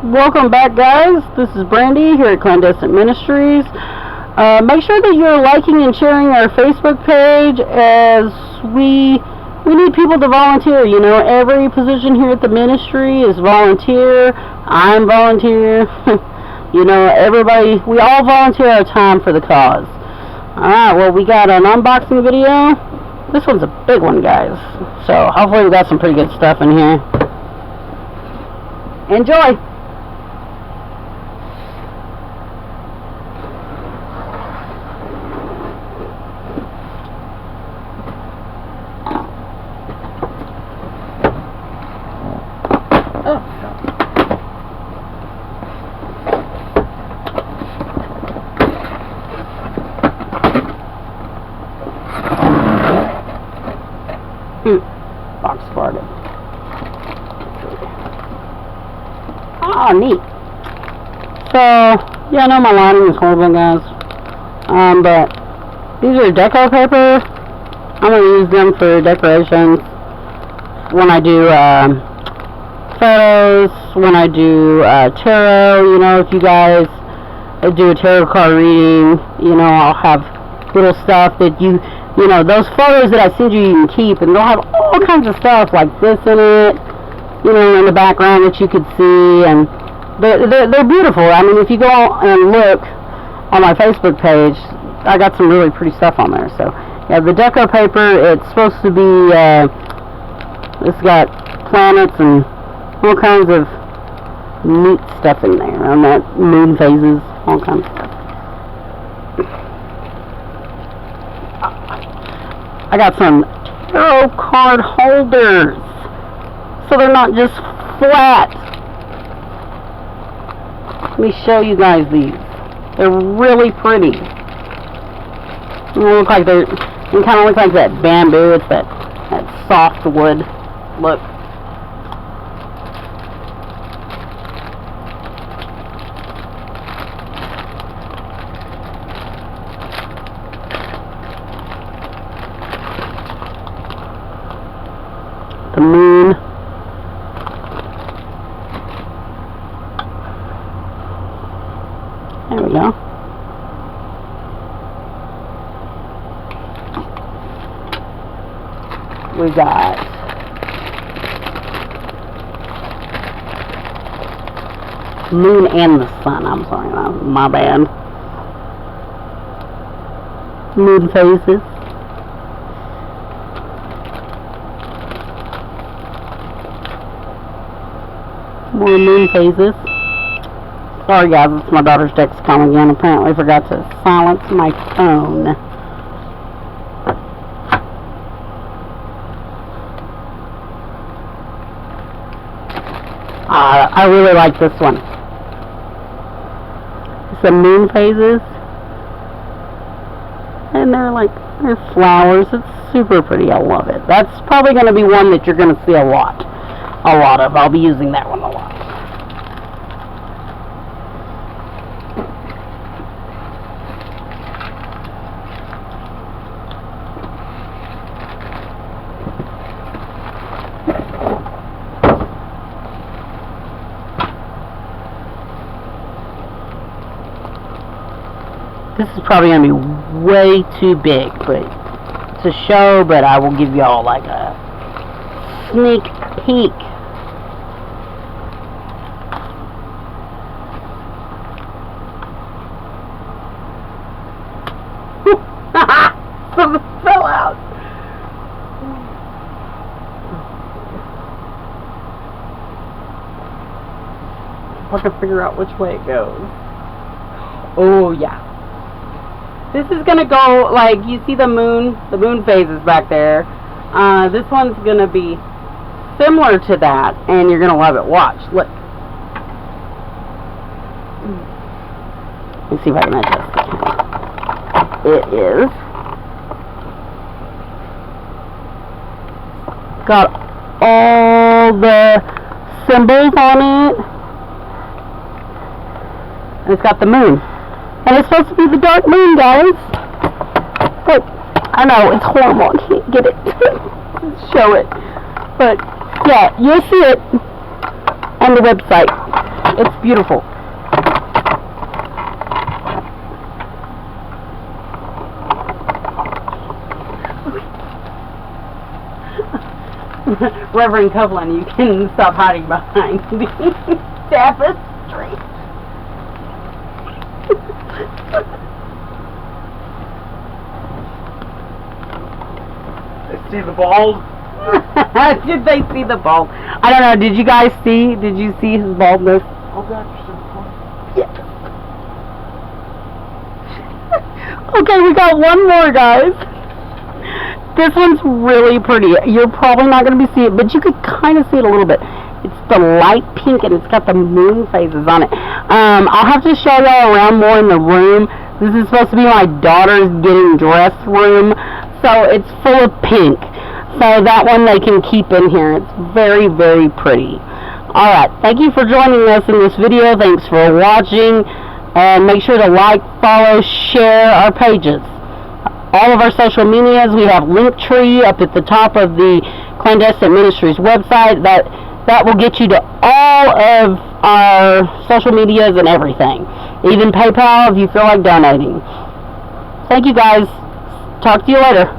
Welcome back, guys. This is Brandy here at Clandestinate Ministries. Make sure that you're liking and sharing our Facebook page, as we need people to volunteer. You know, every position here at the ministry is volunteer. I'm volunteer. You know, everybody, we all volunteer our time for the cause. Alright, well, we got an unboxing video. This one's a big one, guys. So, hopefully we got some pretty good stuff in here. Enjoy! Box farted. Oh, neat. So, yeah, I know my lighting is horrible, guys. But these are deco paper. I'm going to use them for decorations when I do photos, when I do tarot. You know, if you guys do a tarot card reading, you know, I'll have little stuff that you know, those photos that I send you, you can keep, and they'll have all kinds of stuff like this in it, you know, in the background that you could see, and they're beautiful. I mean, if you go and look on my Facebook page, I got some really pretty stuff on there. So, yeah, the deco paper, it's supposed to be, it's got planets and all kinds of neat stuff in there, on that moon phases, all kinds of stuff. I got some tarot card holders, so they're not just flat. Let me show you guys these. They're really pretty. They look like they kind of look like that bamboo. It's that soft wood look. The moon. There we go. We got moon and the sun. I'm sorry, my bad. Moon phases. More moon phases. Sorry, guys, it's my daughter's Dexcom again. Apparently, I forgot to silence my phone. I really like this one. Some moon phases, and they're flowers. It's super pretty. I love it. That's probably going to be one that you're going to see a lot of. I'll be using that one a lot. This is probably going to be way too big to show, but I will give y'all like a sneak peek. Something fell out. I can figure out which way it goes. Oh yeah. This is gonna go like, you see the moon phases back there. This one's gonna be similar to that, and you're gonna love it. Watch, look. Let's see if I can adjust it. It is got all the symbols on it. And it's got the moon. And it's supposed to be the dark moon, guys. But I know it's horrible. I can't get it to show it. But yeah, you'll see it on the website. It's beautiful. Reverend Copeland, you can stop hiding behind the tapestry. They see the bald? Did they see the bald? I don't know. Did you guys see? Did you see his baldness? Oh God, you're so funny. Yeah. Okay, we got one more, guys. This one's really pretty. You're probably not going to be seeing it, but you could kind of see it a little bit. It's the light pink, and it's got the moon phases on it. I'll have to show y'all around more in the room. This is supposed to be my daughter's getting dressed room, so it's full of pink. So that one they can keep in here. It's very, very pretty. Alright, thank you for joining us in this video. Thanks for watching. And make sure to like, follow, share our pages. All of our social medias, we have Linktree up at the top of the Clandestine Ministries website. That will get you to all of our social medias and everything. Even PayPal if you feel like donating. Thank you guys. Talk to you later.